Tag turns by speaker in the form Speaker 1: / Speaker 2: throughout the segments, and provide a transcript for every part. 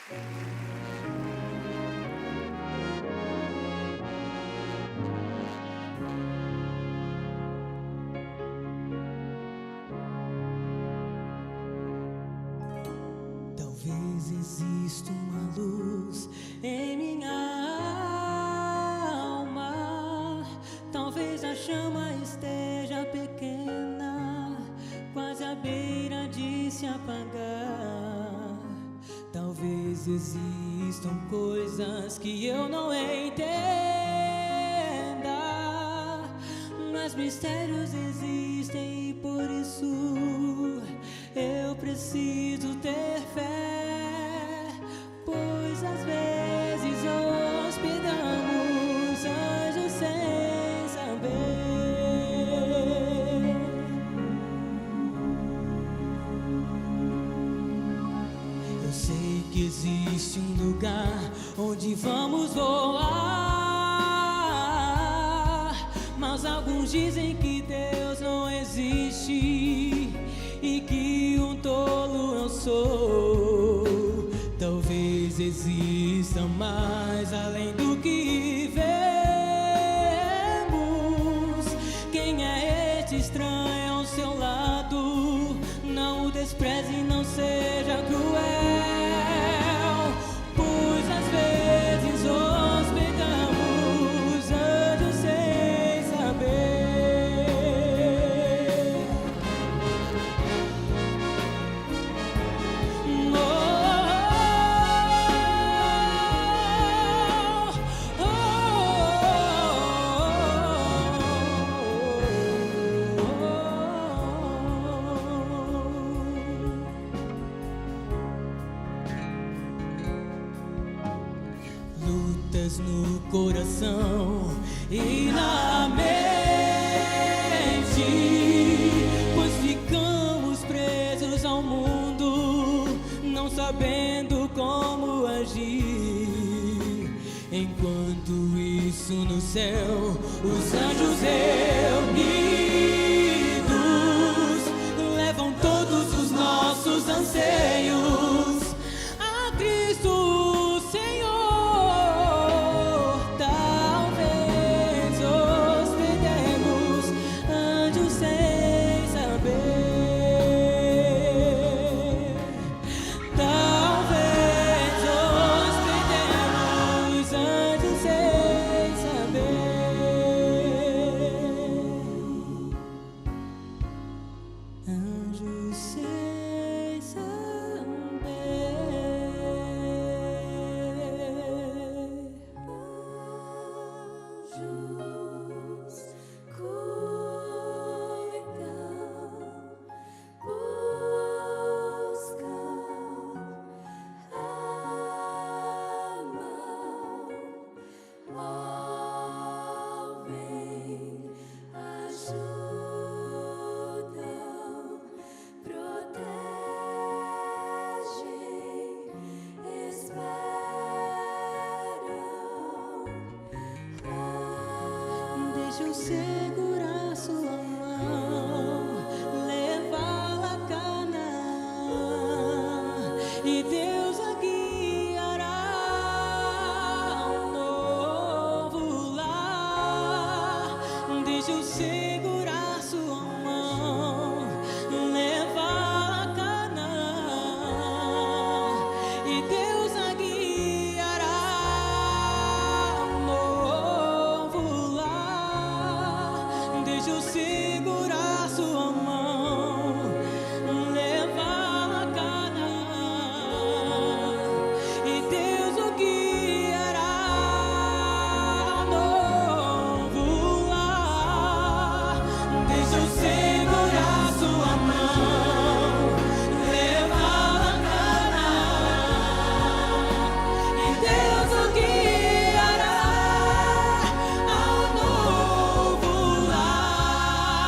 Speaker 1: Talvez exista uma luz em minha alma. Talvez a chama esteja pequena, quase à beira de se apagar. Talvez existam coisas que eu não entenda, mas mistérios existem e por isso eu preciso ter fé, pois às vezes hospedamos anjos sem saber. Eu sei que existe um lugar onde vamos voar, mas alguns dizem que Deus não existe e que um tolo eu sou. Talvez exista mais além do que vemos. Quem é este estranho ao seu lado? Não o despreze e não seja cruel, pois às vezes hospedamos anjos sem saber. Lutas no coração e na mente, pois ficamos presos ao mundo, não sabendo como agir. Enquanto isso no céu, os anjos reunidos levam todos os nossos anseios a Cristo Senhor. Talvez hospedemos anjos sem saber. Talvez hospedemos anjos sem saber. Anjos sem Deixa eu segurar sua mão, levá-la a Canaã, e Deus a guiará a um novo lar. Deixa eu segurar sua mão, levá-la a Canaã, e Deus a guiará a um novo lar. Deixa eu segurar sua mão, levá-la a Canaã, e Deus o guiará a um novo lar. Deixa eu segurar sua mão, levá-la a Canaã, e Deus o guiará a um novo lar.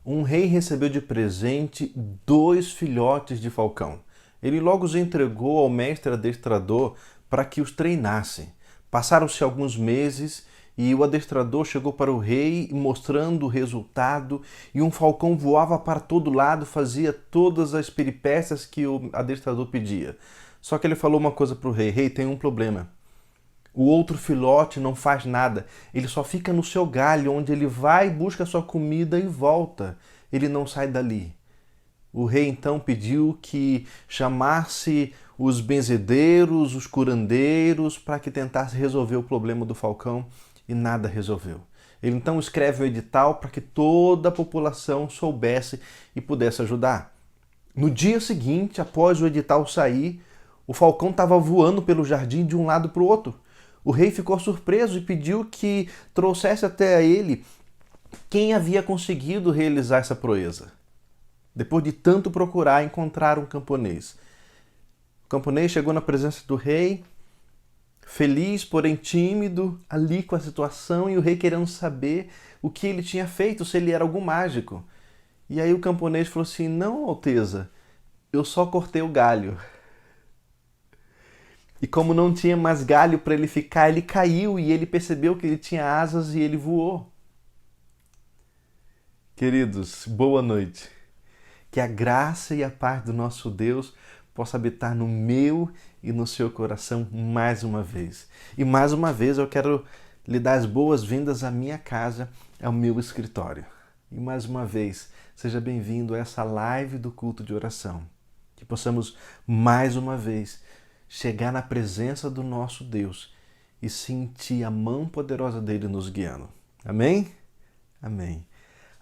Speaker 2: um rei recebeu de presente 2 filhotes de falcão. Ele logo os entregou ao mestre adestrador para que os treinasse. Passaram-se alguns meses e o adestrador chegou para o rei mostrando o resultado, e um falcão voava para todo lado, fazia todas as peripécias que o adestrador pedia. Só que ele falou uma coisa para o rei: rei, tem um problema. O outro filhote não faz nada, ele só fica no seu galho, onde ele vai, busca sua comida e volta. Ele não sai dali. O rei então pediu que chamasse os benzedeiros, os curandeiros, para que tentasse resolver o problema do falcão, e nada resolveu. Ele então escreve um edital para que toda a população soubesse e pudesse ajudar. No dia seguinte, após o edital sair, o falcão estava voando pelo jardim de um lado para o outro. O rei ficou surpreso e pediu que trouxesse até ele quem havia conseguido realizar essa proeza. Depois de tanto procurar, encontraram um camponês. O camponês chegou na presença do rei, feliz, porém tímido, ali com a situação, e o rei querendo saber o que ele tinha feito, se ele era algum mágico. E aí o camponês falou assim: não, Alteza, eu só cortei o galho. E como não tinha mais galho para ele ficar, ele caiu e ele percebeu que ele tinha asas e ele voou. Queridos, boa noite. Que a graça e a paz do nosso Deus possa habitar no meu e no seu coração mais uma vez. E mais uma vez eu quero lhe dar as boas-vindas à minha casa, ao meu escritório. E mais uma vez, seja bem-vindo a essa live do culto de oração. Que possamos mais uma vez chegar na presença do nosso Deus e sentir a mão poderosa dele nos guiando. Amém? Amém.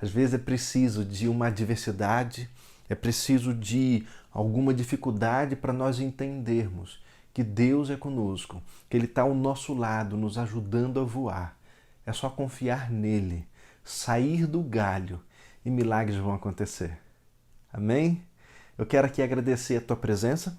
Speaker 2: Às vezes é preciso de uma adversidade, é preciso de alguma dificuldade para nós entendermos que Deus é conosco, que Ele está ao nosso lado, nos ajudando a voar. É só confiar nele, sair do galho e milagres vão acontecer. Amém? Eu quero aqui agradecer a tua presença,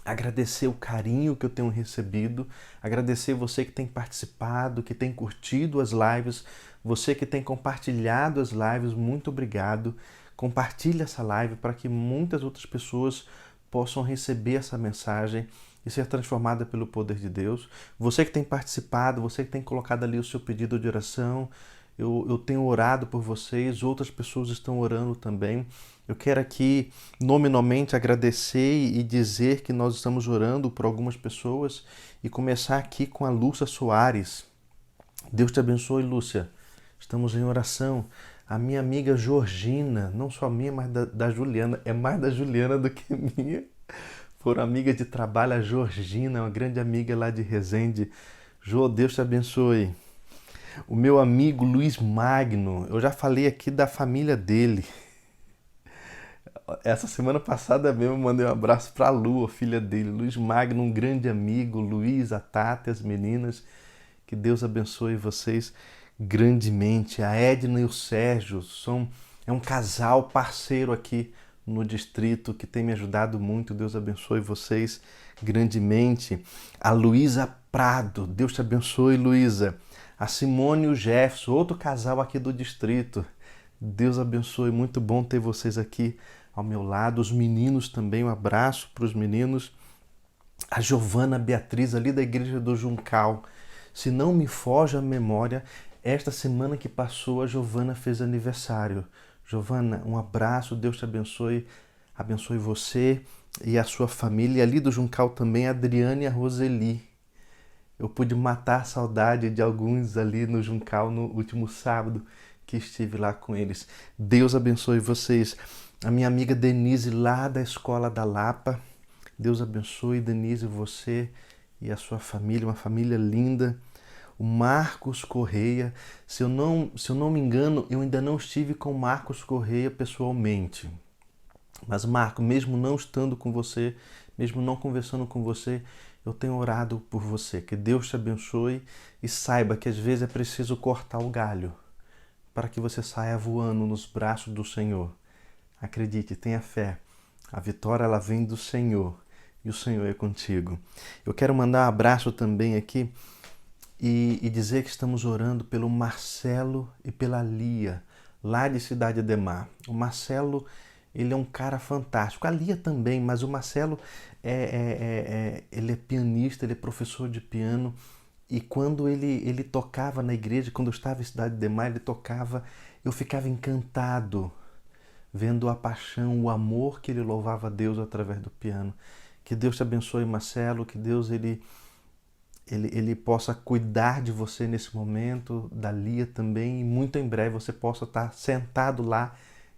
Speaker 2: agradecer o carinho que eu tenho recebido, agradecer você que tem participado, que tem curtido as lives, você que tem compartilhado as lives, muito obrigado. Compartilhe essa live para que muitas outras pessoas possam receber essa mensagem e ser transformada pelo poder de Deus. Você que tem participado, você que tem colocado ali o seu pedido de oração, eu tenho orado por vocês, outras pessoas estão orando também. Eu quero aqui nominalmente agradecer e dizer que nós estamos orando por algumas pessoas e começar aqui com a Lúcia Soares. Deus te abençoe, Lúcia. Estamos em oração. A minha amiga Georgina, não só minha, mas da Juliana, é mais da Juliana do que minha. Foram amigas de trabalho, a Georgina, uma grande amiga lá de Resende. Jô, Deus te abençoe. O meu amigo Luiz Magno, eu já falei aqui da família dele. Essa semana passada mesmo eu mandei um abraço para a Lu, a filha dele. Luiz Magno, um grande amigo. Luiz, a Tati, as meninas. Que Deus abençoe vocês grandemente. A Edna e o Sérgio é um casal parceiro aqui no distrito que tem me ajudado muito. Deus abençoe vocês grandemente. A Luísa Prado, Deus te abençoe, Luísa. A Simone e o Jefferson, outro casal aqui do distrito. Deus abençoe, muito bom ter vocês aqui ao meu lado. Os meninos também, um abraço para os meninos. A Giovana Beatriz, ali da igreja do Juncal. Se não me foge a memória, esta semana que passou, a Giovana fez aniversário. Giovana, um abraço, Deus te abençoe, abençoe você e a sua família. E ali do Juncal também, a Adriane e a Roseli. Eu pude matar a saudade de alguns ali no Juncal no último sábado que estive lá com eles. Deus abençoe vocês. A minha amiga Denise, lá da Escola da Lapa. Deus abençoe, Denise, você e a sua família, uma família linda. O Marcos Correia, se eu não me engano, eu ainda não estive com o Marcos Correia pessoalmente. Mas Marco, mesmo não estando com você, mesmo não conversando com você, eu tenho orado por você. Que Deus te abençoe e saiba que às vezes é preciso cortar o galho para que você saia voando nos braços do Senhor. Acredite, tenha fé. A vitória ela vem do Senhor e o Senhor é contigo. Eu quero mandar um abraço também aqui e dizer que estamos orando pelo Marcelo e pela Lia, lá de Cidade Ademar. O Marcelo, ele é um cara fantástico. A Lia também, mas o Marcelo, ele é pianista, ele é professor de piano. E quando ele tocava na igreja, quando eu estava em Cidade Ademar, ele tocava, eu ficava encantado, vendo a paixão, o amor que ele louvava a Deus através do piano. Que Deus te abençoe, Marcelo, que Deus ele possa cuidar de você nesse momento, da Lia também, e muito em breve você possa estar sentado lá,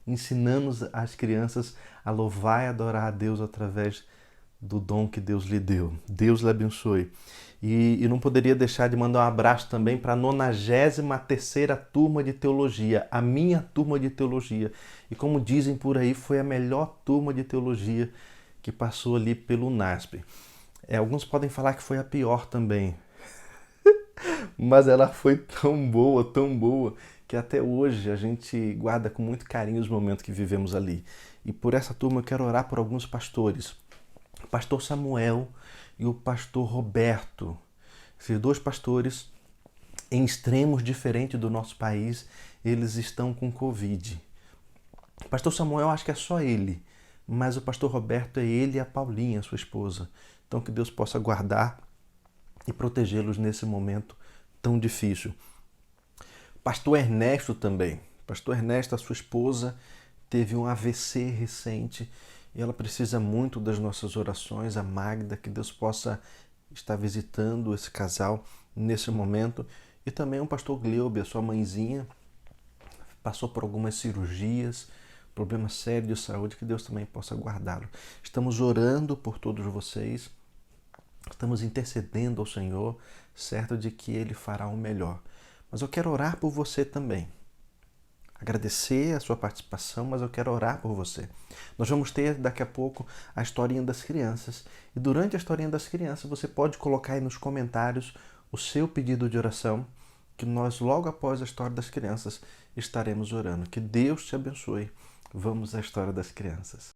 Speaker 2: ensinando as crianças a louvar e adorar a Deus através do dom que Deus lhe deu. Deus lhe abençoe. E não poderia deixar de mandar um abraço também para a 93ª turma de teologia, a minha turma de teologia. E como dizem por aí, foi a melhor turma de teologia que passou ali pelo NASP. Alguns podem falar que foi a pior também, mas ela foi tão boa, que até hoje a gente guarda com muito carinho os momentos que vivemos ali. E por essa turma eu quero orar por alguns pastores. O pastor Samuel e o pastor Roberto. Esses dois pastores, em extremos diferentes do nosso país, eles estão com Covid. O pastor Samuel, acho que é só ele, mas o pastor Roberto é ele e a Paulinha, sua esposa. Então que Deus possa guardar e protegê-los nesse momento tão difícil. Pastor Ernesto também. Pastor Ernesto, a sua esposa, teve um AVC recente e ela precisa muito das nossas orações. A Magda, que Deus possa estar visitando esse casal nesse momento. E também o pastor Gleuber, a sua mãezinha, passou por algumas cirurgias, problema sério de saúde, que Deus também possa guardá-lo. Estamos orando por todos vocês, estamos intercedendo ao Senhor, certo de que Ele fará o melhor. Mas eu quero orar por você também. Agradecer a sua participação, mas eu quero orar por você. Nós vamos ter daqui a pouco a historinha das crianças. E durante a historinha das crianças, você pode colocar aí nos comentários o seu pedido de oração, que nós logo após a história das crianças estaremos orando. Que Deus te abençoe. Vamos à história das crianças.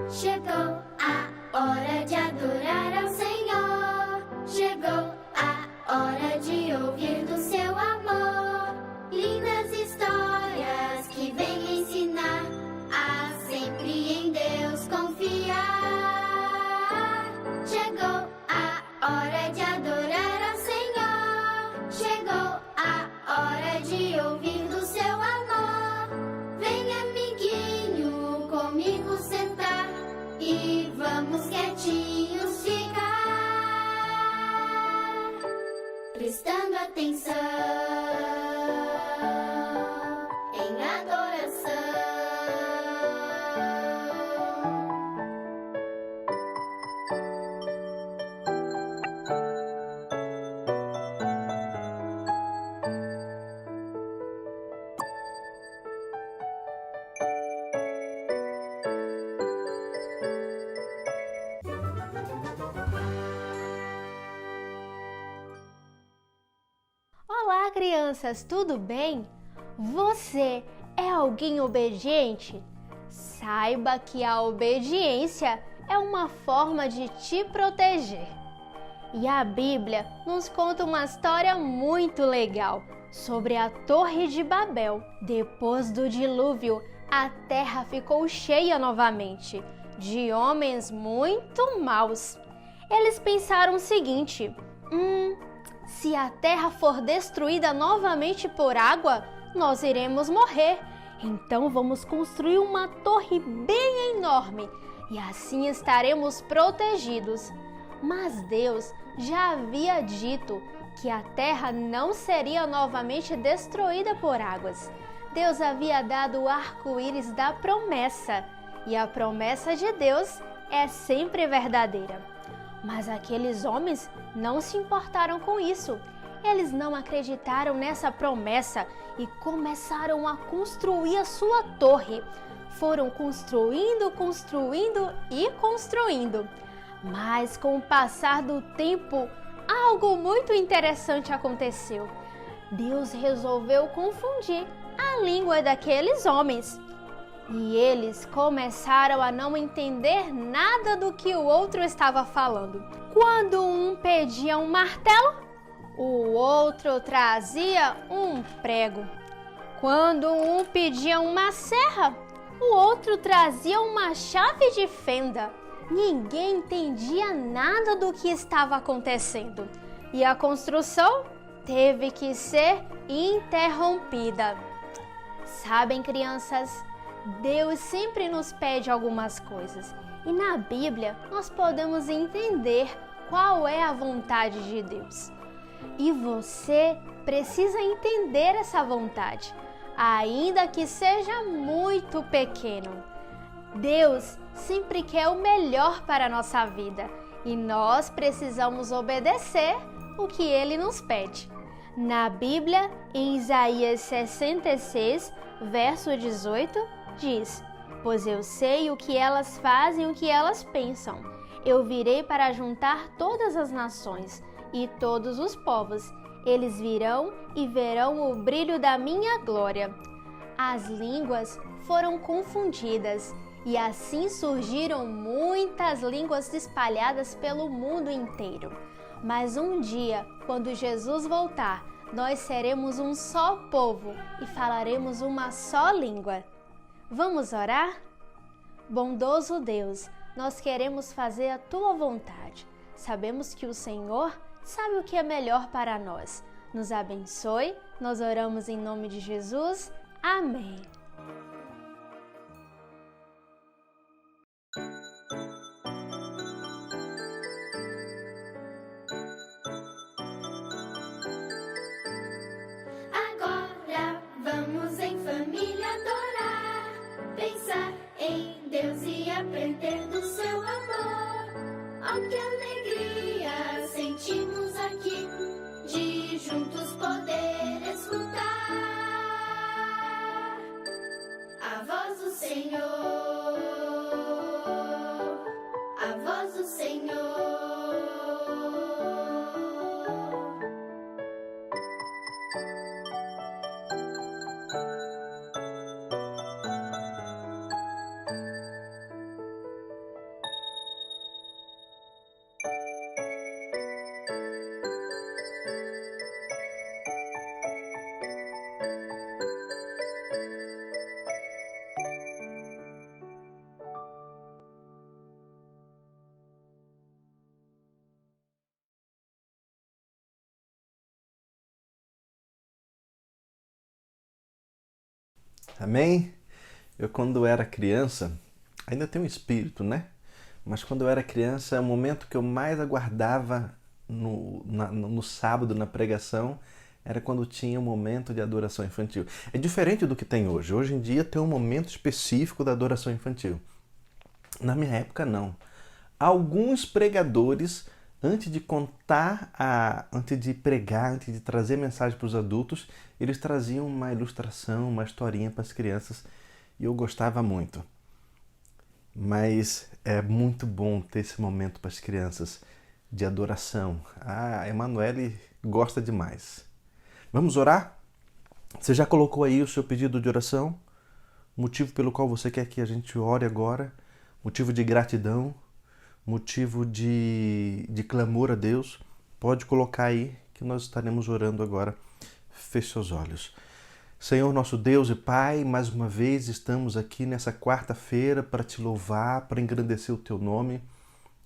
Speaker 3: Chegou a hora de adorar ao Senhor. Chegou a hora de ouvir do seu amor. Lindas histórias que vêm ensinar a sempre em Deus confiar. Chegou a hora de adorar ao Senhor. Chegou a hora de ouvir do seu amor. Vem, amiguinho, comigo sentar e vamos quietinhos ficar, prestando atenção em adoração.
Speaker 4: Olá, crianças, tudo bem? Você é alguém obediente? Saiba que a obediência é uma forma de te proteger. E a Bíblia nos conta uma história muito legal sobre a Torre de Babel. Depois do dilúvio, a terra ficou cheia novamente de homens muito maus. Eles pensaram o seguinte: se a terra for destruída novamente por água, nós iremos morrer. Então vamos construir uma torre bem enorme e assim estaremos protegidos. Mas Deus já havia dito que a terra não seria novamente destruída por águas. Deus havia dado o arco-íris da promessa, e a promessa de Deus é sempre verdadeira. Mas aqueles homens não se importaram com isso. Eles não acreditaram nessa promessa e começaram a construir a sua torre. Foram construindo e construindo. Mas com o passar do tempo, algo muito interessante aconteceu. Deus resolveu confundir a língua daqueles homens. E eles começaram a não entender nada do que o outro estava falando. Quando um pedia um martelo, o outro trazia um prego. Quando um pedia uma serra, o outro trazia uma chave de fenda. Ninguém entendia nada do que estava acontecendo e a construção teve que ser interrompida. Sabem, crianças, Deus sempre nos pede algumas coisas e na Bíblia nós podemos entender qual é a vontade de Deus. E você precisa entender essa vontade, ainda que seja muito pequeno. Deus sempre quer o melhor para a nossa vida e nós precisamos obedecer o que Ele nos pede. Na Bíblia, em Isaías 66, verso 18, diz: "Pois eu sei o que elas fazem e o que elas pensam. Eu virei para juntar todas as nações e todos os povos. Eles virão e verão o brilho da minha glória." As línguas foram confundidas e assim surgiram muitas línguas espalhadas pelo mundo inteiro. Mas um dia, quando Jesus voltar, nós seremos um só povo e falaremos uma só língua. Vamos orar? Bondoso Deus, nós queremos fazer a Tua vontade. Sabemos que o Senhor sabe o que é melhor para nós. Nos abençoe, nós oramos em nome de Jesus. Amém.
Speaker 3: Agora vamos em família adorar, pensar em Deus e aprender do seu amor. Oh, que alegria sentimos aqui de juntos poder escutar a voz do Senhor, a voz do Senhor.
Speaker 2: Amém? Eu, quando era criança, ainda tenho um espírito, né? Mas quando eu era criança, o momento que eu mais aguardava no sábado, na pregação, era quando tinha um momento de adoração infantil. É diferente do que tem hoje. Hoje em dia tem um momento específico da adoração infantil. Na minha época, não. Alguns pregadores, antes de pregar, antes de trazer mensagem para os adultos, eles traziam uma ilustração, uma historinha para as crianças e eu gostava muito. Mas é muito bom ter esse momento para as crianças de adoração. A Emanuele gosta demais. Vamos orar? Você já colocou aí o seu pedido de oração? Motivo pelo qual você quer que a gente ore agora? Motivo de gratidão? Motivo de clamor a Deus? Pode colocar aí que nós estaremos orando agora. Feche seus olhos. Senhor, nosso Deus e Pai, mais uma vez estamos aqui nessa quarta-feira para te louvar, para engrandecer o teu nome,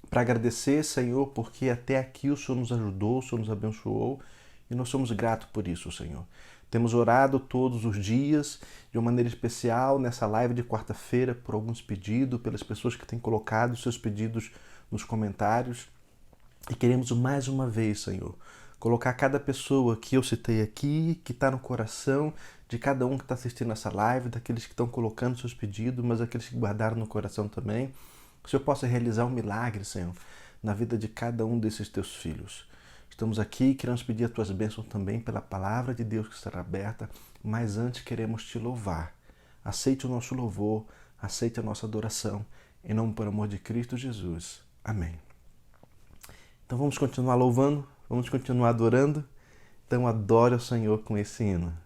Speaker 2: para agradecer, Senhor, porque até aqui o Senhor nos ajudou, o Senhor nos abençoou e nós somos gratos por isso, Senhor. Temos orado todos os dias, de uma maneira especial, nessa live de quarta-feira, por alguns pedidos, pelas pessoas que têm colocado seus pedidos nos comentários. E queremos mais uma vez, Senhor, colocar cada pessoa que eu citei aqui, que está no coração de cada um que está assistindo essa live, daqueles que estão colocando seus pedidos, mas aqueles que guardaram no coração também. Que o Senhor possa realizar um milagre, Senhor, na vida de cada um desses teus filhos. Estamos aqui e queremos pedir as tuas bênçãos também pela palavra de Deus que estará aberta, mas antes queremos te louvar. Aceite o nosso louvor, aceite a nossa adoração, em nome por amor de Cristo Jesus. Amém. Então vamos continuar louvando, vamos continuar adorando. Então adore o Senhor com esse hino.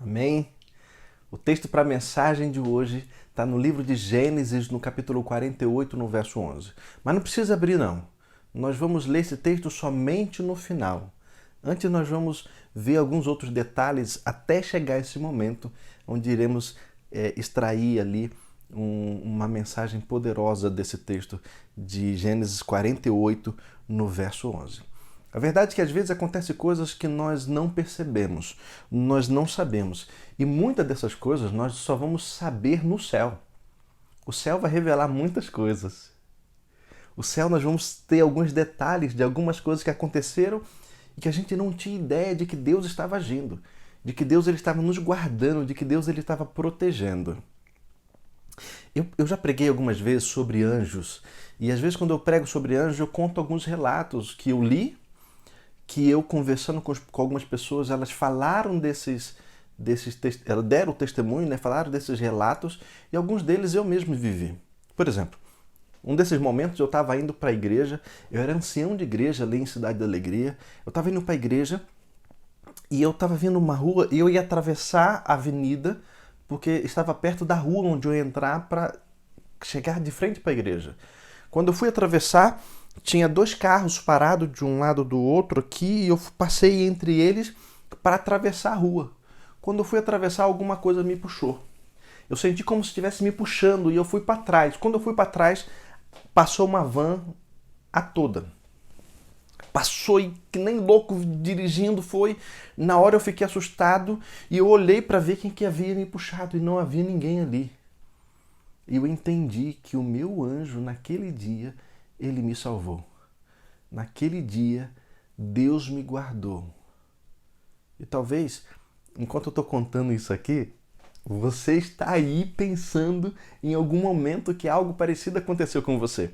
Speaker 2: Amém? O texto para a mensagem de hoje está no livro de Gênesis, no capítulo 48, no verso 11. Mas não precisa abrir, não. Nós vamos ler esse texto somente no final. Antes nós vamos ver alguns outros detalhes até chegar esse momento onde iremos extrair ali uma mensagem poderosa desse texto de Gênesis 48, no verso 11. A verdade é que às vezes acontecem coisas que nós não percebemos, nós não sabemos. E muitas dessas coisas nós só vamos saber no céu. O céu vai revelar muitas coisas. O céu nós vamos ter alguns detalhes de algumas coisas que aconteceram e que a gente não tinha ideia de que Deus estava agindo, de que Deus ele estava nos guardando, de que Deus ele estava protegendo. Eu já preguei algumas vezes sobre anjos e às vezes quando eu prego sobre anjos eu conto alguns relatos que eu li, que eu conversando com algumas pessoas, elas falaram elas deram o testemunho, né? Falaram desses relatos e alguns deles eu mesmo vivi. Por exemplo, um desses momentos eu estava indo para a igreja, eu era ancião de igreja ali em Cidade da Alegria, eu estava indo para a igreja e eu estava vindo uma rua e eu ia atravessar a avenida porque estava perto da rua onde eu ia entrar para chegar de frente para a igreja. Quando eu fui atravessar, tinha dois carros parados de um lado do outro aqui e eu passei entre eles para atravessar a rua. Quando eu fui atravessar, alguma coisa me puxou. Eu senti como se estivesse me puxando e eu fui para trás. Quando eu fui para trás, passou uma van a toda. Passou e que nem louco dirigindo foi. Na hora eu fiquei assustado e eu olhei para ver quem que havia me puxado e não havia ninguém ali. E eu entendi que o meu anjo naquele dia, ele me salvou. Naquele dia, Deus me guardou. E talvez, enquanto eu estou contando isso aqui, você está aí pensando em algum momento que algo parecido aconteceu com você.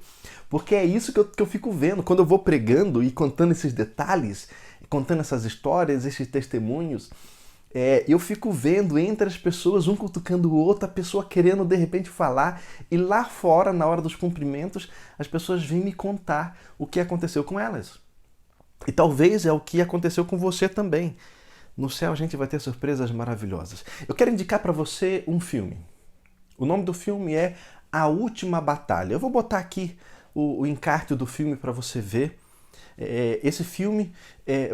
Speaker 2: Porque é isso que eu fico vendo. Quando eu vou pregando e contando esses detalhes, contando essas histórias, esses testemunhos, eu fico vendo entre as pessoas, um cutucando o outro, a pessoa querendo de repente falar, e lá fora, na hora dos cumprimentos, as pessoas vêm me contar o que aconteceu com elas. E talvez é o que aconteceu com você também. No céu a gente vai ter surpresas maravilhosas. Eu quero indicar para você um filme. O nome do filme é A Última Batalha. Eu vou botar aqui o encarte do filme para você ver. Esse filme,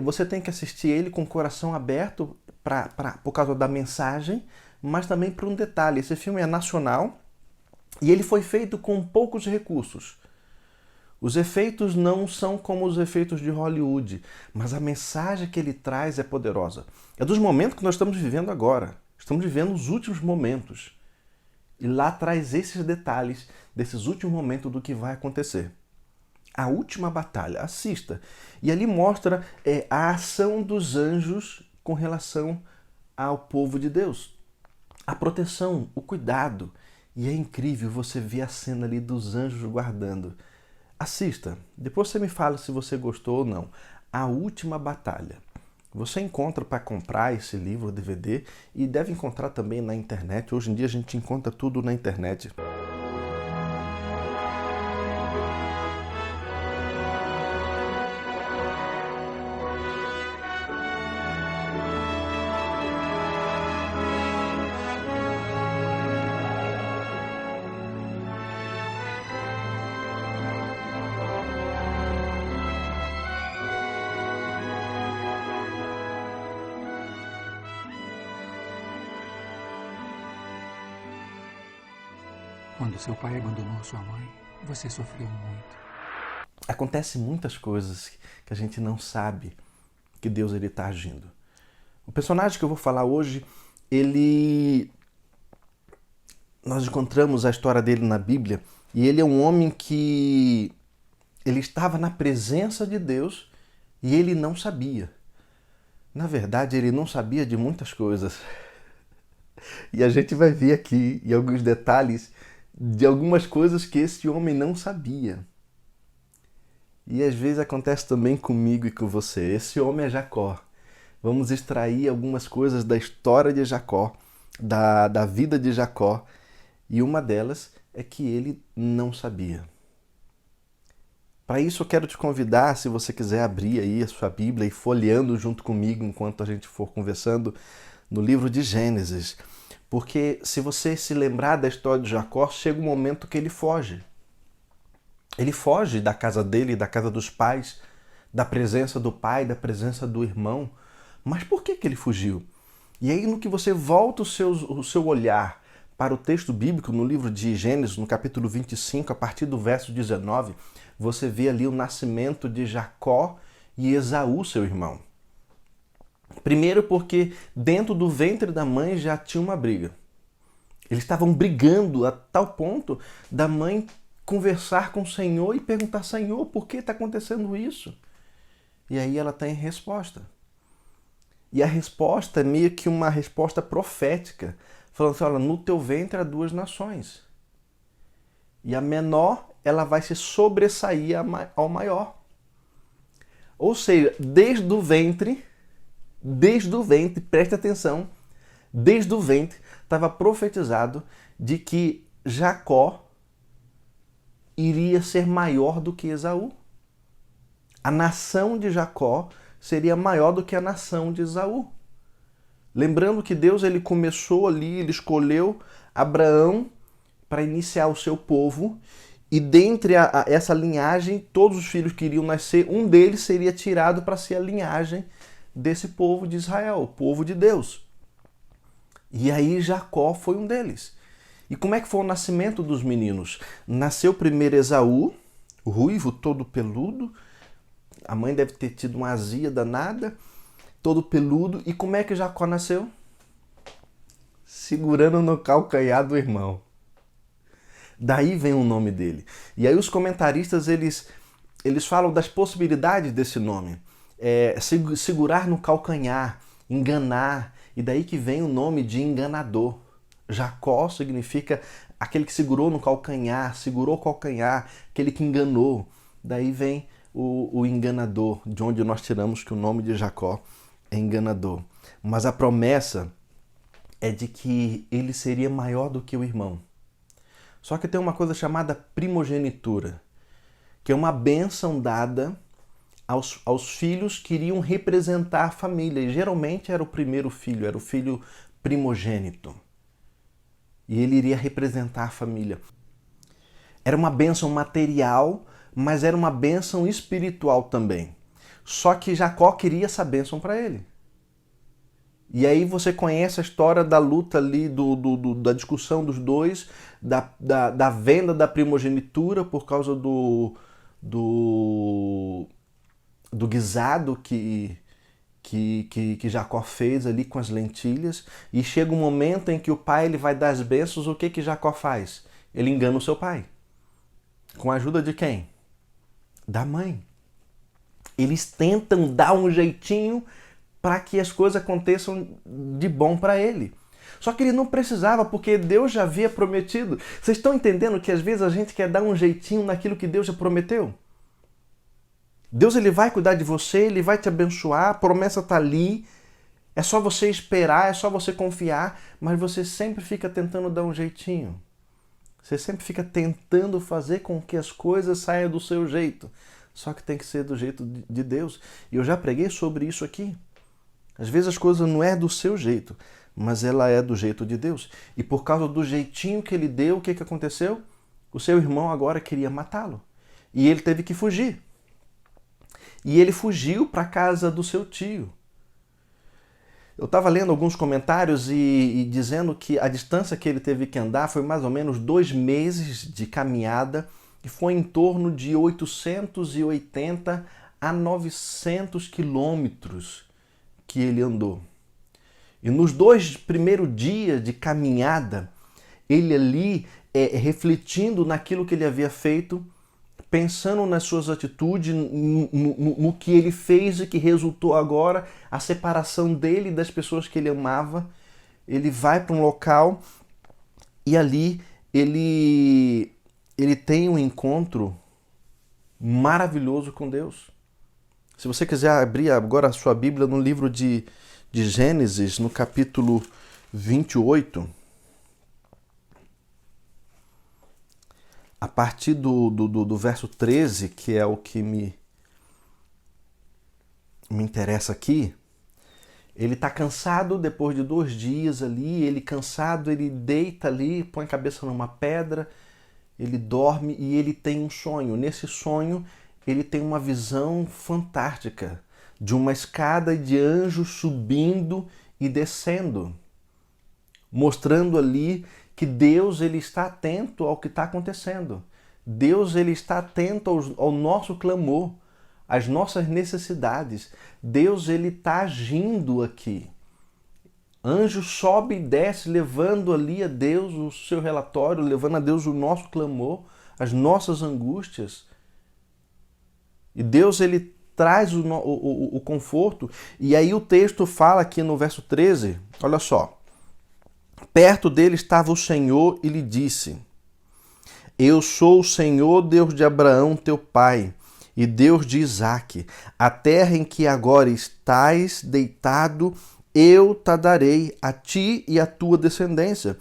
Speaker 2: você tem que assistir ele com o coração aberto por causa da mensagem, mas também por um detalhe. Esse filme é nacional e ele foi feito com poucos recursos. Os efeitos não são como os efeitos de Hollywood, mas a mensagem que ele traz é poderosa. É dos momentos que nós estamos vivendo agora. Estamos vivendo os últimos momentos. E lá traz esses detalhes desses últimos momentos do que vai acontecer. A Última Batalha. Assista. E ali mostra a ação dos anjos com relação ao povo de Deus. A proteção, o cuidado. E é incrível você ver a cena ali dos anjos guardando. Assista, depois você me fala se você gostou ou não. A Última Batalha. Você encontra para comprar esse livro, DVD, e deve encontrar também na internet. Hoje em dia a gente encontra tudo na internet.
Speaker 5: Quando seu pai abandonou sua mãe, você sofreu muito.
Speaker 2: Acontecem muitas coisas que a gente não sabe que Deus está agindo. O personagem que eu vou falar hoje, nós encontramos a história dele na Bíblia e ele é um homem que ele estava na presença de Deus e ele não sabia. Na verdade, ele não sabia de muitas coisas. E a gente vai ver aqui em alguns detalhes de algumas coisas que esse homem não sabia. E às vezes acontece também comigo e com você. Esse homem é Jacó. Vamos extrair algumas coisas da história de Jacó, da vida de Jacó. E uma delas é que ele não sabia. Para isso eu quero te convidar, se você quiser abrir aí a sua Bíblia e folheando junto comigo enquanto a gente for conversando, no livro de Gênesis. Porque se você se lembrar da história de Jacó, chega um momento que ele foge. Ele foge da casa dele, da casa dos pais, da presença do pai, da presença do irmão. Mas por que ele fugiu? E aí, no que você volta o seu olhar para o texto bíblico, no livro de Gênesis, no capítulo 25, a partir do verso 19, você vê ali o nascimento de Jacó e Esaú, seu irmão. Primeiro porque dentro do ventre da mãe já tinha uma briga. Eles estavam brigando a tal ponto da mãe conversar com o Senhor e perguntar: Senhor, por que está acontecendo isso? E aí ela tem resposta. E a resposta é meio que uma resposta profética, falando assim: olha, no teu ventre há duas nações. E a menor, ela vai se sobressair ao maior. Ou seja, desde o ventre, preste atenção, desde o ventre estava profetizado de que Jacó iria ser maior do que Esaú. A nação de Jacó seria maior do que a nação de Esaú. Lembrando que Deus ele começou ali, ele escolheu Abraão para iniciar o seu povo, e dentre essa linhagem, todos os filhos que iriam nascer, um deles seria tirado para ser a linhagem desse povo de Israel, o povo de Deus. E aí Jacó foi um deles. E como é que foi o nascimento dos meninos? Nasceu primeiro Esaú, ruivo, todo peludo. A mãe deve ter tido uma azia danada, todo peludo. E como é que Jacó nasceu? Segurando no calcanhar do irmão. Daí vem o nome dele. E aí os comentaristas, eles falam das possibilidades desse nome. Segurar no calcanhar, enganar. E daí que vem o nome de enganador. Jacó significa aquele que segurou no calcanhar, segurou o calcanhar, aquele que enganou. Daí vem o enganador, de onde nós tiramos que o nome de Jacó é enganador. Mas a promessa é de que ele seria maior do que o irmão. Só que tem uma coisa chamada primogenitura, que é uma bênção dada aos filhos que iriam representar a família. E geralmente era o primeiro filho, era o filho primogênito. E ele iria representar a família. Era uma bênção material, mas era uma bênção espiritual também. Só que Jacó queria essa bênção para ele. E aí você conhece a história da luta ali, da discussão dos dois, da venda da primogenitura por causa do guisado que Jacó fez ali com as lentilhas. E chega um momento em que o pai ele vai dar as bênçãos. O que Jacó faz? Ele engana o seu pai. Com a ajuda de quem? Da mãe. Eles tentam dar um jeitinho para que as coisas aconteçam de bom para ele. Só que ele não precisava, porque Deus já havia prometido. Vocês estão entendendo que às vezes a gente quer dar um jeitinho naquilo que Deus já prometeu? Deus ele vai cuidar de você, ele vai te abençoar, a promessa está ali. É só você esperar, é só você confiar, mas você sempre fica tentando dar um jeitinho. Você sempre fica tentando fazer com que as coisas saiam do seu jeito. Só que tem que ser do jeito de Deus. E eu já preguei sobre isso aqui. Às vezes as coisas não é do seu jeito, mas ela é do jeito de Deus. E por causa do jeitinho que ele deu, o que aconteceu? O seu irmão agora queria matá-lo. E ele teve que fugir. E ele fugiu para a casa do seu tio. Eu estava lendo alguns comentários e dizendo que a distância que ele teve que andar foi mais ou menos 2 meses de caminhada, e foi em torno de 880 a 900 quilômetros que ele andou. E nos 2 primeiros dias de caminhada, ele ali, refletindo naquilo que ele havia feito, pensando nas suas atitudes, no que ele fez e que resultou agora a separação dele das pessoas que ele amava, ele vai para um local e ali ele tem um encontro maravilhoso com Deus. Se você quiser abrir agora a sua Bíblia no livro de Gênesis, no capítulo 28, a partir do verso 13, que é o que me interessa aqui, Ele está cansado depois de 2 dias ali, ele cansado, ele deita ali, põe a cabeça numa pedra, ele dorme e ele tem um sonho. Nesse sonho, ele tem uma visão fantástica de uma escada de anjos subindo e descendo, mostrando ali que Deus ele está atento ao que está acontecendo. Deus ele está atento ao nosso clamor, às nossas necessidades. Deus ele está agindo aqui. Anjo sobe e desce, levando ali a Deus o seu relatório, levando a Deus o nosso clamor, as nossas angústias. E Deus ele traz o conforto. E aí o texto fala aqui no verso 13, olha só. Perto dele estava o Senhor e lhe disse: Eu sou o Senhor, Deus de Abraão, teu pai, e Deus de Isaque. A terra em que agora estás deitado, eu te darei a ti e à tua descendência.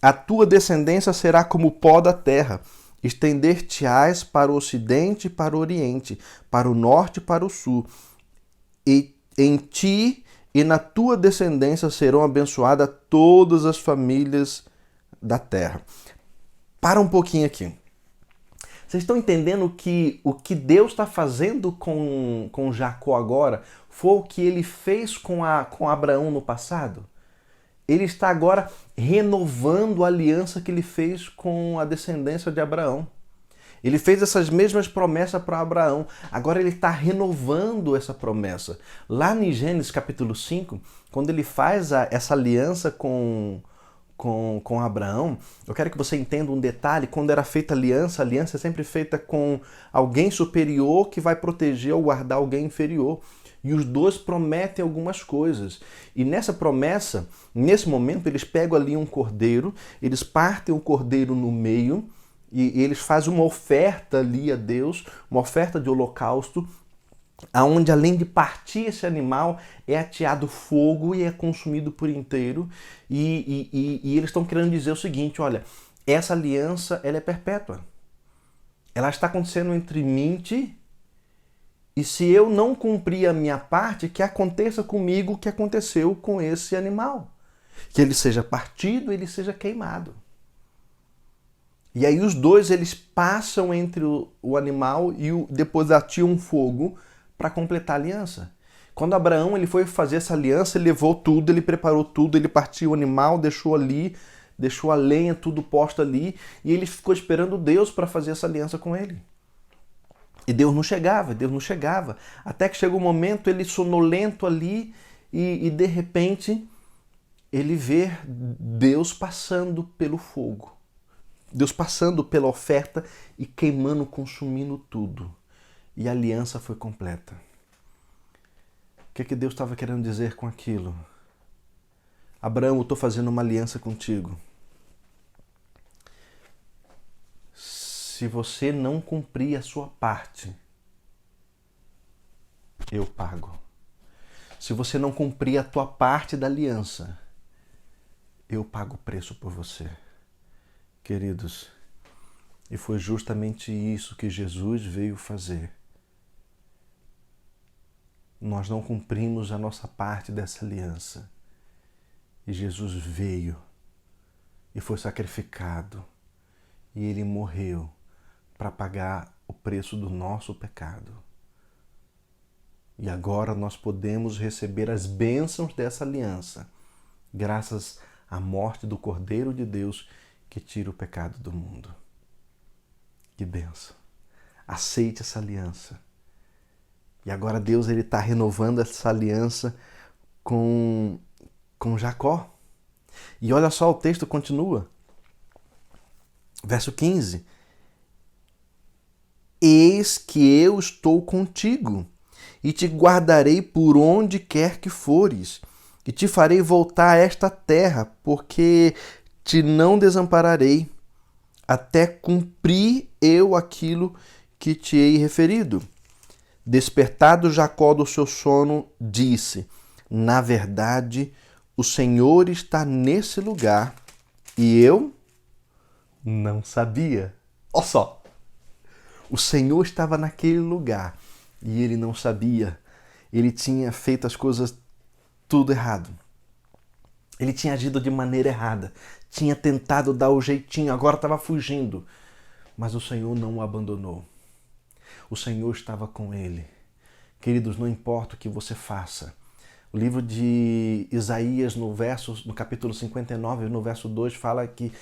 Speaker 2: A tua descendência será como o pó da terra. Estender-te-ás para o ocidente e para o oriente, para o norte e para o sul. E em ti e na tua descendência serão abençoadas todas as famílias da terra. Para um pouquinho aqui. Vocês estão entendendo que o que Deus está fazendo com Jacó agora foi o que ele fez com Abraão no passado? Ele está agora renovando a aliança que ele fez com a descendência de Abraão. Ele fez essas mesmas promessas para Abraão. Agora ele está renovando essa promessa. Lá em Gênesis capítulo 5, quando ele faz essa aliança com Abraão, eu quero que você entenda um detalhe. Quando era feita a aliança é sempre feita com alguém superior que vai proteger ou guardar alguém inferior. E os dois prometem algumas coisas. E nessa promessa, nesse momento, eles pegam ali um cordeiro, eles partem o cordeiro no meio e eles fazem uma oferta ali a Deus, uma oferta de holocausto, aonde além de partir esse animal, é ateado fogo e é consumido por inteiro. E eles estão querendo dizer o seguinte, olha, essa aliança ela é perpétua. Ela está acontecendo entre mim e ti. E se eu não cumprir a minha parte, que aconteça comigo o que aconteceu com esse animal. Que ele seja partido, ele seja queimado. E aí os dois eles passam entre o animal e depois atiam fogo para completar a aliança. Quando Abraão ele foi fazer essa aliança, ele levou tudo, ele preparou tudo, ele partiu o animal, deixou ali, deixou a lenha, tudo posto ali, e ele ficou esperando Deus para fazer essa aliança com ele. E Deus não chegava. Até que chegou um momento, ele sonolento ali, e de repente, ele vê Deus passando pelo fogo. Deus passando pela oferta e queimando, consumindo tudo. E a aliança foi completa. O que Deus estava querendo dizer com aquilo? Abraão, eu estou fazendo uma aliança contigo. Se você não cumprir a sua parte, eu pago. Se você não cumprir a tua parte da aliança, eu pago o preço por você. Queridos, e foi justamente isso que Jesus veio fazer. Nós não cumprimos a nossa parte dessa aliança. E Jesus veio e foi sacrificado. E ele morreu para pagar o preço do nosso pecado. E agora nós podemos receber as bênçãos dessa aliança, graças à morte do Cordeiro de Deus que tira o pecado do mundo. Que bênção! Aceite essa aliança. E agora Deus está renovando essa aliança com Jacó. E olha só, o texto continua. Verso 15. Eis que eu estou contigo, e te guardarei por onde quer que fores, e te farei voltar a esta terra, porque te não desampararei, até cumprir eu aquilo que te hei referido. Despertado Jacó do seu sono, disse: na verdade, o Senhor está nesse lugar, e eu não sabia. Olha só. O Senhor estava naquele lugar e ele não sabia. Ele tinha feito as coisas tudo errado. Ele tinha agido de maneira errada, tinha tentado dar o jeitinho, agora estava fugindo. Mas o Senhor não o abandonou. O Senhor estava com ele. Queridos, não importa o que você faça. O livro de Isaías, no capítulo 59, no verso 2, fala que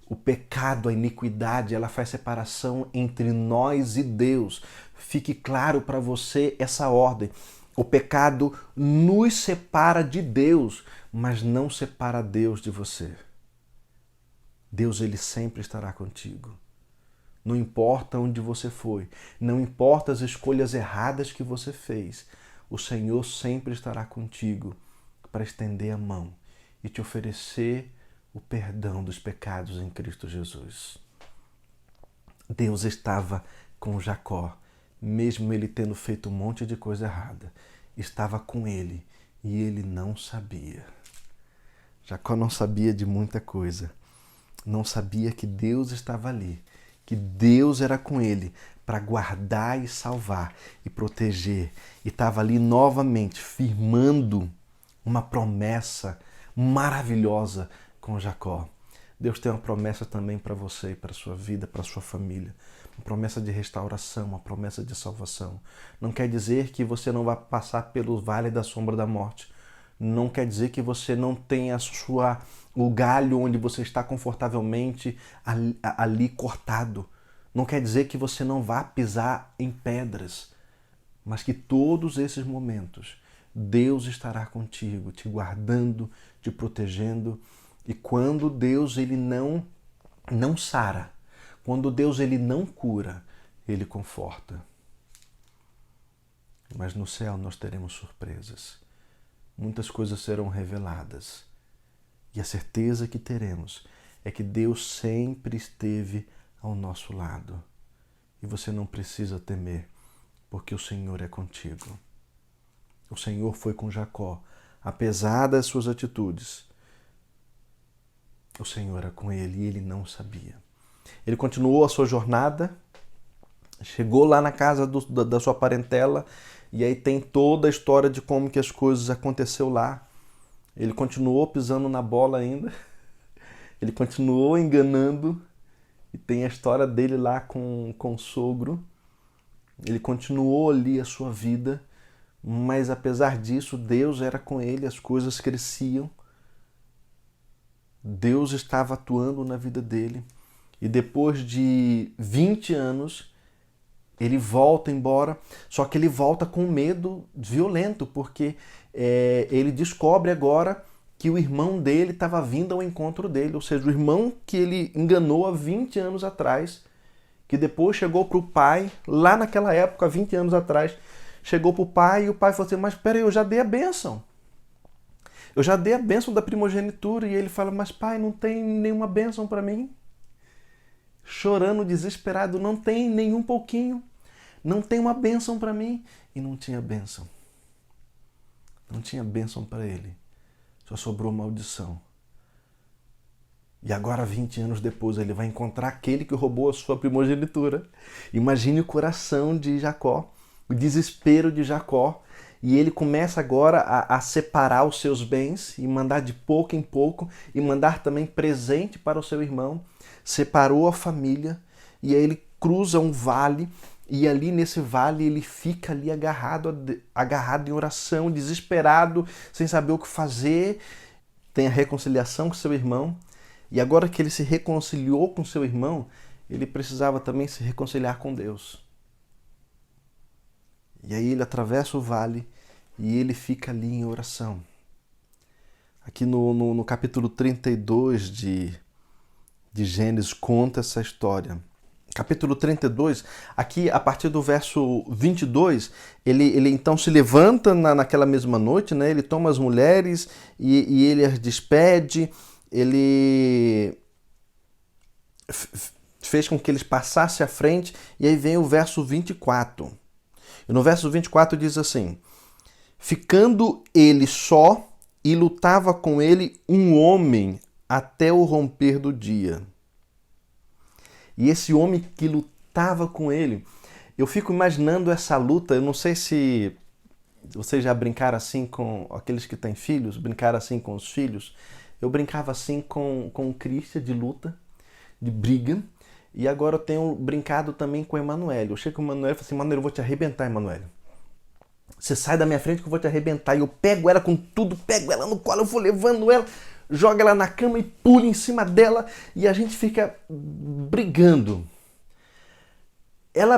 Speaker 2: o pecado, a iniquidade, ela faz separação entre nós e Deus. Fique claro para você essa ordem. O pecado nos separa de Deus, mas não separa Deus de você. Deus, ele sempre estará contigo. Não importa onde você foi, não importa as escolhas erradas que você fez, o Senhor sempre estará contigo para estender a mão e te oferecer o perdão dos pecados em Cristo Jesus. Deus estava com Jacó, mesmo ele tendo feito um monte de coisa errada. Estava com ele e ele não sabia. Jacó não sabia de muita coisa. Não sabia que Deus estava ali, que Deus era com ele para guardar e salvar e proteger. E estava ali novamente firmando uma promessa maravilhosa com Jacó. Deus tem uma promessa também para você, para a sua vida, para a sua família. Uma promessa de restauração, uma promessa de salvação. Não quer dizer que você não vai passar pelo vale da sombra da morte. Não quer dizer que você não tenha o galho onde você está confortavelmente ali cortado. Não quer dizer que você não vá pisar em pedras. Mas que todos esses momentos, Deus estará contigo, te guardando, te protegendo. E quando Deus ele não sara, quando Deus ele não cura, ele conforta. Mas no céu nós teremos surpresas. Muitas coisas serão reveladas. E a certeza que teremos é que Deus sempre esteve ao nosso lado. E você não precisa temer, porque o Senhor é contigo. O Senhor foi com Jacó, apesar das suas atitudes. O Senhor era com ele e ele não sabia. Ele continuou a sua jornada, chegou lá na casa da sua parentela, e aí tem toda a história de como que as coisas aconteceu lá. Ele continuou pisando na bola ainda, ele continuou enganando, e tem a história dele lá com o sogro. Ele continuou ali a sua vida, mas apesar disso, Deus era com ele, as coisas cresciam. Deus estava atuando na vida dele. E depois de 20 anos, ele volta embora, só que ele volta com medo violento, porque ele descobre agora que o irmão dele estava vindo ao encontro dele, ou seja, o irmão que ele enganou há 20 anos atrás, que depois chegou para o pai, lá naquela época, 20 anos atrás, chegou para o pai e o pai falou assim, mas peraí, eu já dei a bênção. Eu já dei a bênção da primogenitura. E ele fala, mas pai, não tem nenhuma bênção para mim. Chorando, desesperado, não tem nenhum pouquinho. Não tem uma bênção para mim. E não tinha bênção. Não tinha bênção para ele. Só sobrou maldição. E agora, 20 anos depois, ele vai encontrar aquele que roubou a sua primogenitura. Imagine o coração de Jacó, o desespero de Jacó. E ele começa agora a separar os seus bens e mandar de pouco em pouco e mandar também presente para o seu irmão. Separou a família e aí ele cruza um vale e ali nesse vale ele fica ali agarrado em oração, desesperado, sem saber o que fazer. Tem a reconciliação com seu irmão e agora que ele se reconciliou com seu irmão, ele precisava também se reconciliar com Deus. E aí ele atravessa o vale e ele fica ali em oração. Aqui no capítulo 32 de Gênesis conta essa história. Capítulo 32, aqui a partir do verso 22, ele então se levanta naquela mesma noite, né? Ele toma as mulheres e ele as despede, ele fez com que eles passassem à frente e aí vem o verso 24. E no verso 24 diz assim, ficando ele só e lutava com ele um homem até o romper do dia. E esse homem que lutava com ele, eu fico imaginando essa luta, eu não sei se Vocês já brincaram assim com aqueles que têm filhos? Brincaram assim com os filhos? Eu brincava assim com o Christian, de luta, de briga. E agora eu tenho brincado também com o Emanuele. Eu chego com o Emanuele e falo assim, Emanuele, eu vou te arrebentar, Emanuele. Você sai da minha frente que eu vou te arrebentar. E eu pego ela com tudo, pego ela no colo, eu vou levando ela, jogo ela na cama e pulo em cima dela. E a gente fica brigando. Ela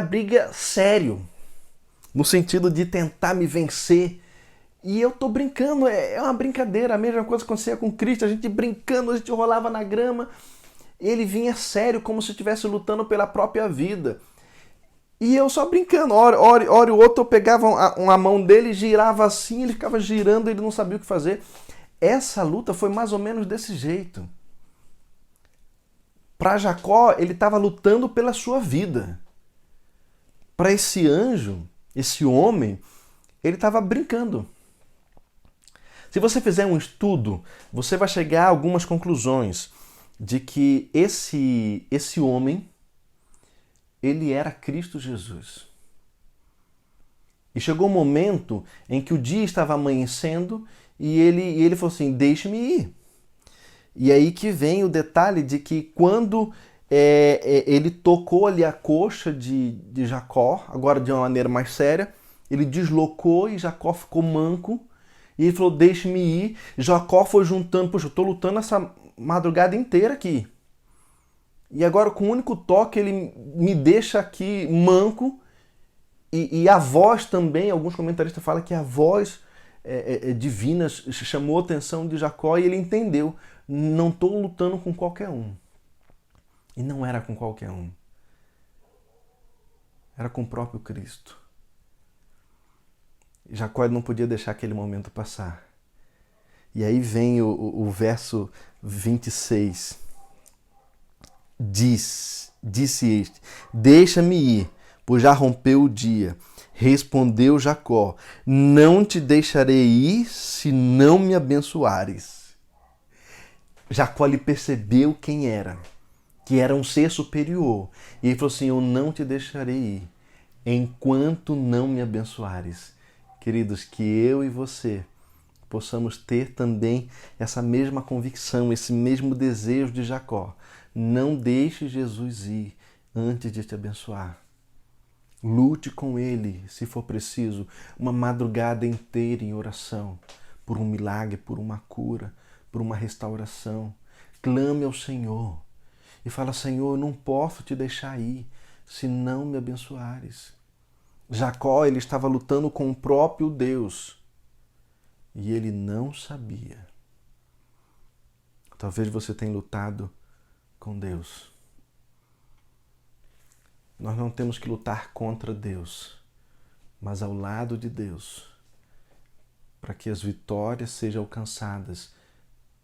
Speaker 2: briga sério, no sentido de tentar me vencer. E eu tô brincando, é uma brincadeira. A mesma coisa que acontecia com o Cristo, a gente brincando, a gente rolava na grama. Ele vinha sério, como se estivesse lutando pela própria vida. E eu só brincando, hora o outro, eu pegava uma mão dele, girava assim, ele ficava girando, ele não sabia o que fazer. Essa luta foi mais ou menos desse jeito. Para Jacó, ele estava lutando pela sua vida. Para esse anjo, esse homem, ele estava brincando. Se você fizer um estudo, você vai chegar a algumas conclusões de que esse homem, ele era Cristo Jesus. E chegou um momento em que o dia estava amanhecendo e ele falou assim, deixe-me ir. E aí que vem o detalhe de que quando ele tocou ali a coxa de Jacó, agora de uma maneira mais séria, ele deslocou e Jacó ficou manco. E ele falou, deixe-me ir. Jacó foi juntando, poxa, eu estou lutando essa madrugada inteira aqui. E agora com um único toque ele me deixa aqui manco. E a voz também, alguns comentaristas falam que a voz divina chamou a atenção de Jacó e ele entendeu. Não estou lutando com qualquer um. E não era com qualquer um. Era com o próprio Cristo. Jacó não podia deixar aquele momento passar. E aí vem o verso 26. Disse este, deixa-me ir, pois já rompeu o dia. Respondeu Jacó, não te deixarei ir se não me abençoares. Jacó lhe percebeu quem era, que era um ser superior. E ele falou assim, eu não te deixarei ir, enquanto não me abençoares. Queridos, que eu e você possamos ter também essa mesma convicção, esse mesmo desejo de Jacó. Não deixe Jesus ir antes de te abençoar. Lute com Ele, se for preciso, uma madrugada inteira em oração, por um milagre, por uma cura, por uma restauração. Clame ao Senhor e fala, Senhor, eu não posso te deixar ir se não me abençoares. Jacó, ele estava lutando com o próprio Deus e ele não sabia. Talvez você tenha lutado com Deus. Nós não temos que lutar contra Deus, mas ao lado de Deus, para que as vitórias sejam alcançadas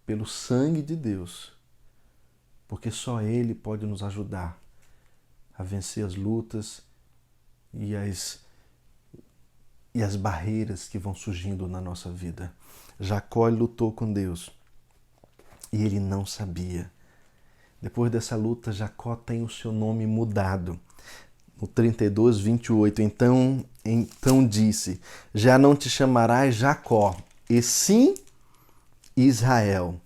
Speaker 2: pelo sangue de Deus, porque só Ele pode nos ajudar a vencer as lutas e as barreiras que vão surgindo na nossa vida. Jacó lutou com Deus e ele não sabia. Depois dessa luta, Jacó tem o seu nome mudado. No 32, 28, então disse, já não te chamarás Jacó, e sim Israel,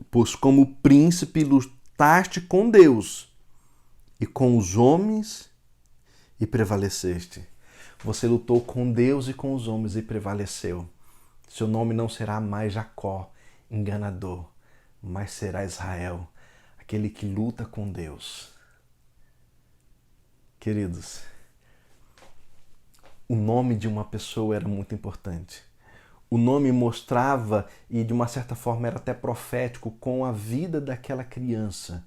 Speaker 2: pois como príncipe lutaste com Deus e com os homens e prevaleceste. Você lutou com Deus e com os homens e prevaleceu. Seu nome não será mais Jacó, enganador, mas será Israel, aquele que luta com Deus. Queridos, o nome de uma pessoa era muito importante. O nome mostrava, e de uma certa forma era até profético, com a vida daquela criança.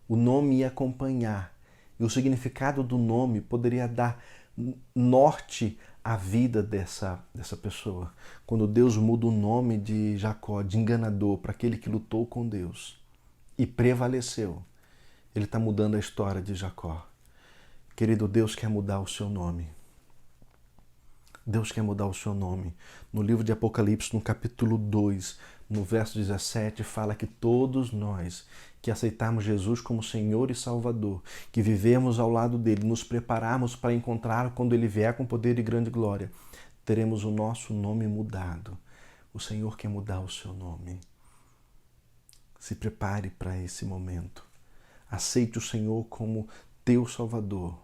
Speaker 2: O nome ia acompanhar. E o significado do nome poderia dar norte à vida dessa pessoa. Quando Deus muda o nome de Jacó, de enganador, para aquele que lutou com Deus e prevaleceu, Ele está mudando a história de Jacó. Querido, Deus quer mudar o seu nome. Deus quer mudar o seu nome. No livro de Apocalipse, no capítulo 2, no verso 17, fala que todos nós que aceitarmos Jesus como Senhor e Salvador, que vivemos ao lado dele, nos prepararmos para encontrá-lo quando ele vier com poder e grande glória, teremos o nosso nome mudado. O Senhor quer mudar o seu nome. Se prepare para esse momento. Aceite o Senhor como teu Salvador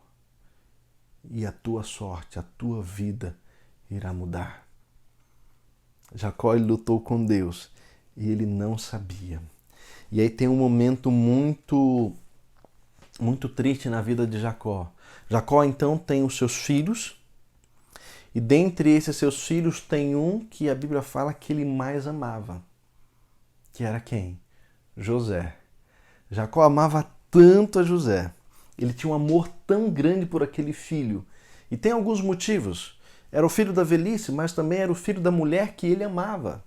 Speaker 2: e a tua sorte, a tua vida irá mudar. Jacó lutou com Deus e ele não sabia. E aí tem um momento muito triste na vida de Jacó. Jacó então tem os seus filhos e dentre esses seus filhos tem um que a Bíblia fala que ele mais amava. Que era quem? José. Jacó amava tanto a José. Ele tinha um amor tão grande por aquele filho. E tem alguns motivos. Era o filho da velhice, mas também era o filho da mulher que ele amava.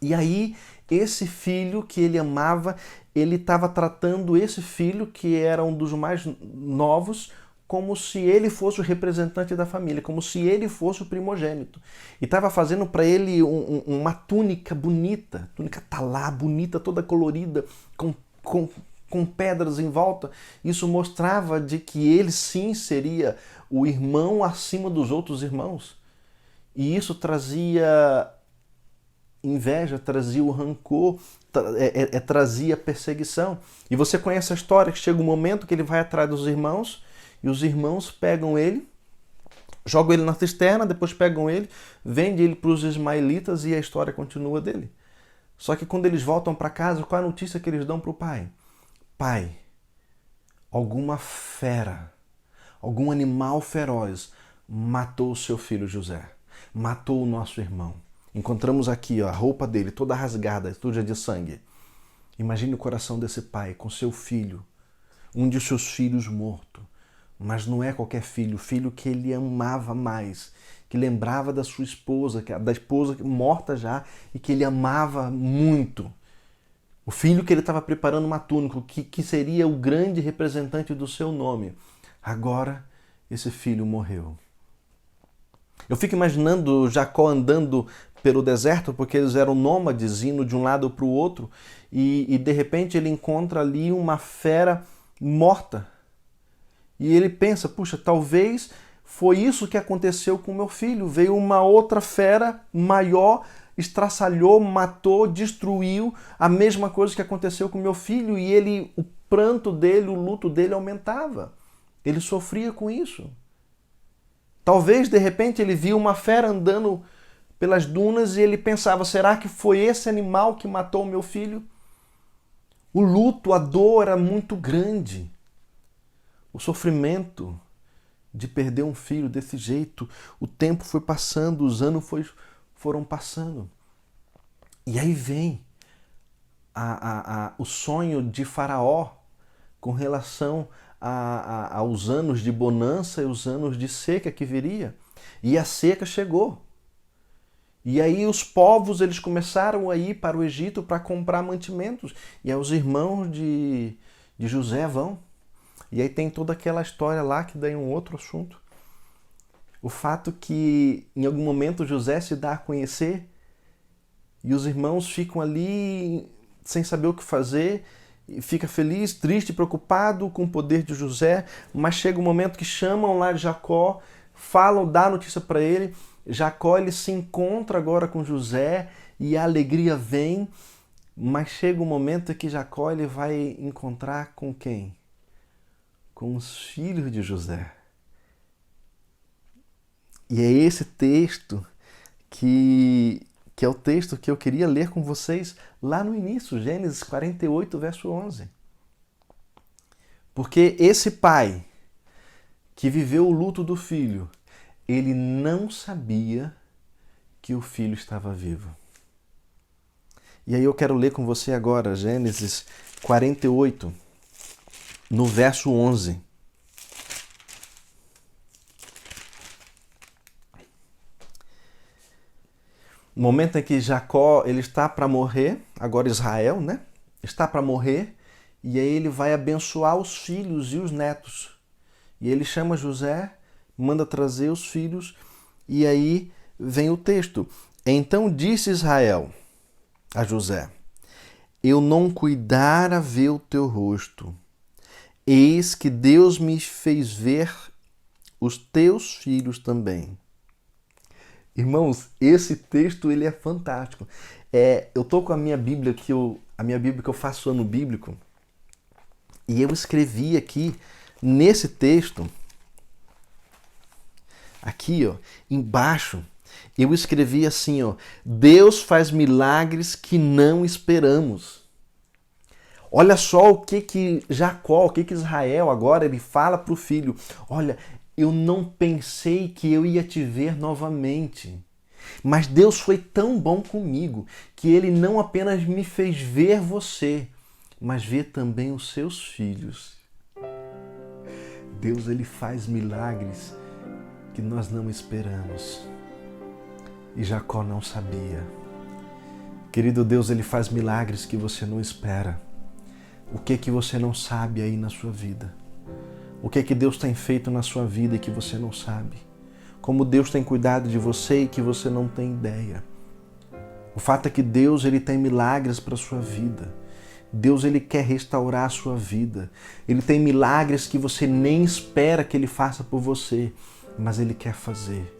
Speaker 2: E aí, esse filho que ele amava, ele estava tratando esse filho, que era um dos mais novos, como se ele fosse o representante da família, como se ele fosse o primogênito. E estava fazendo para ele uma túnica bonita, túnica talá, bonita, toda colorida, com pedras em volta. Isso mostrava de que ele sim seria o irmão acima dos outros irmãos. E isso trazia inveja, trazia o rancor, trazia perseguição. E você conhece a história, que chega um momento que ele vai atrás dos irmãos, e os irmãos pegam ele, jogam ele na cisterna, depois pegam ele, vendem ele para os ismaelitas e a história continua dele. Só que quando eles voltam para casa, qual é a notícia que eles dão para o pai? Pai, alguma fera, algum animal feroz matou o seu filho José, matou o nosso irmão. Encontramos aqui a roupa dele toda rasgada, suja de sangue. Imagine o coração desse pai com seu filho, um de seus filhos morto. Mas não é qualquer filho, o filho que ele amava mais, que lembrava da sua esposa, da esposa morta já e que ele amava muito. O filho que ele estava preparando uma túnica, que seria o grande representante do seu nome. Agora, esse filho morreu. Eu fico imaginando Jacó andando pelo deserto, porque eles eram nômades, indo de um lado para o outro, e de repente ele encontra ali uma fera morta. E ele pensa, puxa, talvez foi isso que aconteceu com meu filho. Veio uma outra fera maior, estraçalhou, matou, destruiu, a mesma coisa que aconteceu com meu filho, e o pranto dele, o luto dele aumentava. Ele sofria com isso. Talvez, de repente, ele viu uma fera andando pelas dunas e ele pensava, será que foi esse animal que matou meu filho? O luto, a dor era muito grande. O sofrimento de perder um filho desse jeito, o tempo foi passando, os anos foram passando. E aí vem o sonho de Faraó com relação aos anos de bonança e os anos de seca que viria. E a seca chegou. E aí os povos eles começaram a ir para o Egito para comprar mantimentos. E aí os irmãos de José vão. E aí tem toda aquela história lá que daí é um outro assunto. O fato que em algum momento José se dá a conhecer e os irmãos ficam ali sem saber o que fazer, e fica feliz, triste, preocupado com o poder de José, mas chega um momento que chamam lá Jacó, falam, dá a notícia para ele. Jacó ele se encontra agora com José e a alegria vem, mas chega um momento que Jacó ele vai encontrar com quem? Com os filhos de José. E é esse texto que é o texto que eu queria ler com vocês lá no início, Gênesis 48, verso 11. Porque esse pai que viveu o luto do filho, ele não sabia que o filho estava vivo. E aí eu quero ler com você agora Gênesis 48, no verso 11. O momento em que Jacó ele está para morrer, agora Israel, né? Está para morrer, e aí ele vai abençoar os filhos e os netos. E ele chama José, manda trazer os filhos, e aí vem o texto. Então disse Israel, a José: eu não cuidara ver o teu rosto, eis que Deus me fez ver os teus filhos também. Irmãos, esse texto ele é fantástico. Eu tô com a minha Bíblia que eu faço ano bíblico, e eu escrevi aqui nesse texto, aqui, ó, embaixo, eu escrevi assim, ó: Deus faz milagres que não esperamos. Olha só o que Jacó, o que Israel agora ele fala para o filho: olha, eu não pensei que eu ia te ver novamente. Mas Deus foi tão bom comigo que Ele não apenas me fez ver você, mas ver também os seus filhos. Deus ele faz milagres que nós não esperamos. E Jacó não sabia. Querido Deus, ele faz milagres que você não espera. O que você não sabe aí na sua vida? O que Deus tem feito na sua vida e que você não sabe? Como Deus tem cuidado de você e que você não tem ideia. O fato é que Deus ele tem milagres para a sua vida. Deus ele quer restaurar a sua vida. Ele tem milagres que você nem espera que Ele faça por você, mas Ele quer fazer.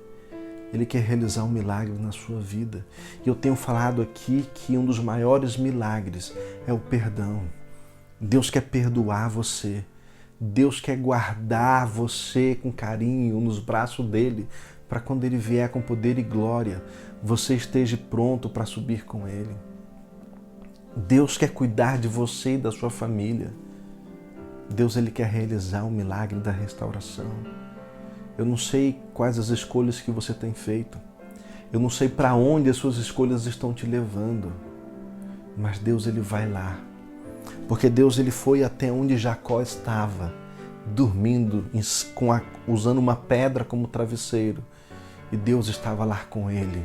Speaker 2: Ele quer realizar um milagre na sua vida. E eu tenho falado aqui que um dos maiores milagres é o perdão. Deus quer perdoar você. Deus quer guardar você com carinho nos braços dele, para quando ele vier com poder e glória, você esteja pronto para subir com ele. Deus quer cuidar de você e da sua família. Deus ele quer realizar o milagre da restauração. Eu não sei quais as escolhas que você tem feito. Eu não sei para onde as suas escolhas estão te levando. Mas Deus ele vai lá. Porque Deus ele foi até onde Jacó estava, dormindo, usando uma pedra como travesseiro. E Deus estava lá com ele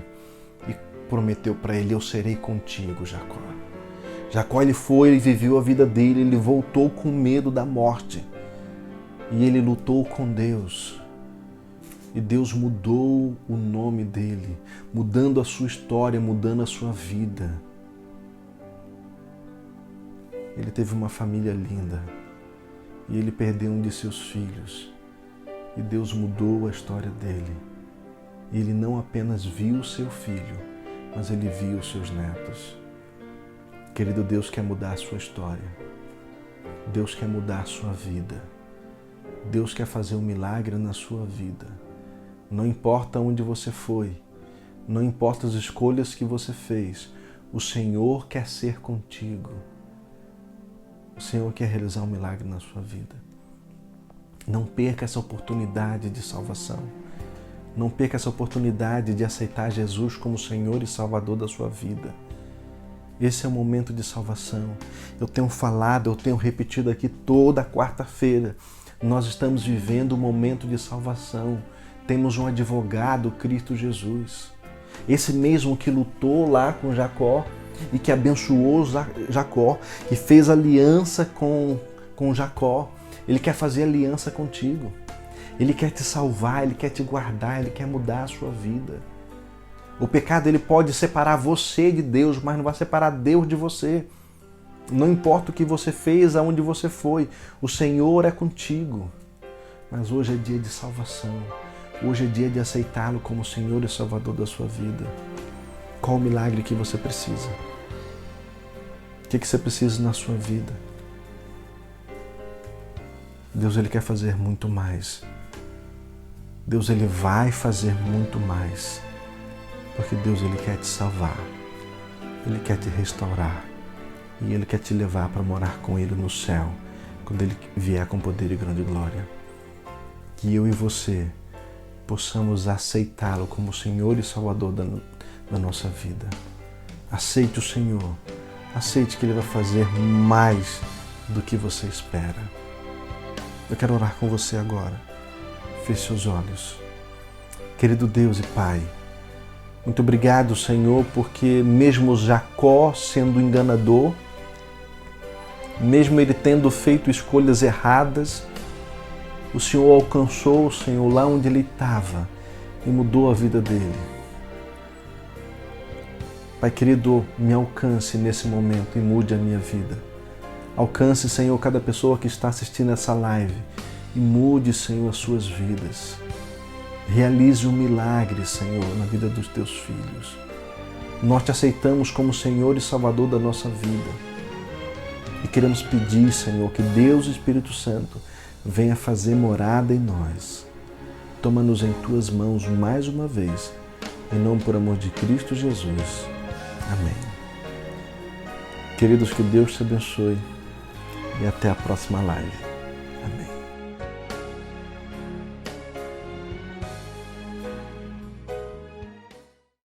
Speaker 2: e prometeu para ele: eu serei contigo, Jacó. Jacó ele foi e viveu a vida dele, ele voltou com medo da morte. E ele lutou com Deus. E Deus mudou o nome dele, mudando a sua história, mudando a sua vida. Ele teve uma família linda e ele perdeu um de seus filhos. E Deus mudou a história dele. E ele não apenas viu o seu filho, mas ele viu os seus netos. Querido, Deus quer mudar a sua história. Deus quer mudar a sua vida. Deus quer fazer um milagre na sua vida. Não importa onde você foi, não importa as escolhas que você fez, o Senhor quer ser contigo. O Senhor quer realizar um milagre na sua vida. Não perca essa oportunidade de salvação. Não perca essa oportunidade de aceitar Jesus como Senhor e Salvador da sua vida. Esse é o momento de salvação. Eu tenho falado, eu tenho repetido aqui toda quarta-feira. Nós estamos vivendo um momento de salvação. Temos um advogado, Cristo Jesus. Esse mesmo que lutou lá com Jacó e que abençoou Jacó e fez aliança com Jacó. Ele quer fazer aliança contigo. Ele quer te salvar, Ele quer te guardar, Ele quer mudar a sua vida. O pecado ele pode separar você de Deus, mas não vai separar Deus de você. Não importa o que você fez, aonde você foi, o Senhor é contigo. Mas hoje é dia de salvação. Hoje é dia de aceitá-lo como Senhor e Salvador da sua vida. Qual o milagre que você precisa? O que você precisa na sua vida? Deus ele quer fazer muito mais. Deus ele vai fazer muito mais. Porque Deus ele quer te salvar. Ele quer te restaurar. E Ele quer te levar para morar com Ele no céu, quando Ele vier com poder e grande glória. Que eu e você possamos aceitá-lo como Senhor e Salvador da nossa vida. Aceite o Senhor. Aceite que Ele vai fazer mais do que você espera. Eu quero orar com você agora. Feche seus olhos. Querido Deus e Pai, muito obrigado, Senhor, porque mesmo Jacó sendo enganador, mesmo ele tendo feito escolhas erradas, o Senhor alcançou o Senhor lá onde ele estava e mudou a vida dele. Pai querido, me alcance nesse momento e mude a minha vida. Alcance, Senhor, cada pessoa que está assistindo essa live e mude, Senhor, as suas vidas. Realize um milagre, Senhor, na vida dos teus filhos. Nós te aceitamos como Senhor e Salvador da nossa vida. E queremos pedir, Senhor, que Deus, Espírito Santo, venha fazer morada em nós. Toma-nos em tuas mãos mais uma vez, em nome por amor de Cristo Jesus. Amém. Queridos, que Deus te abençoe e até a próxima live. Amém.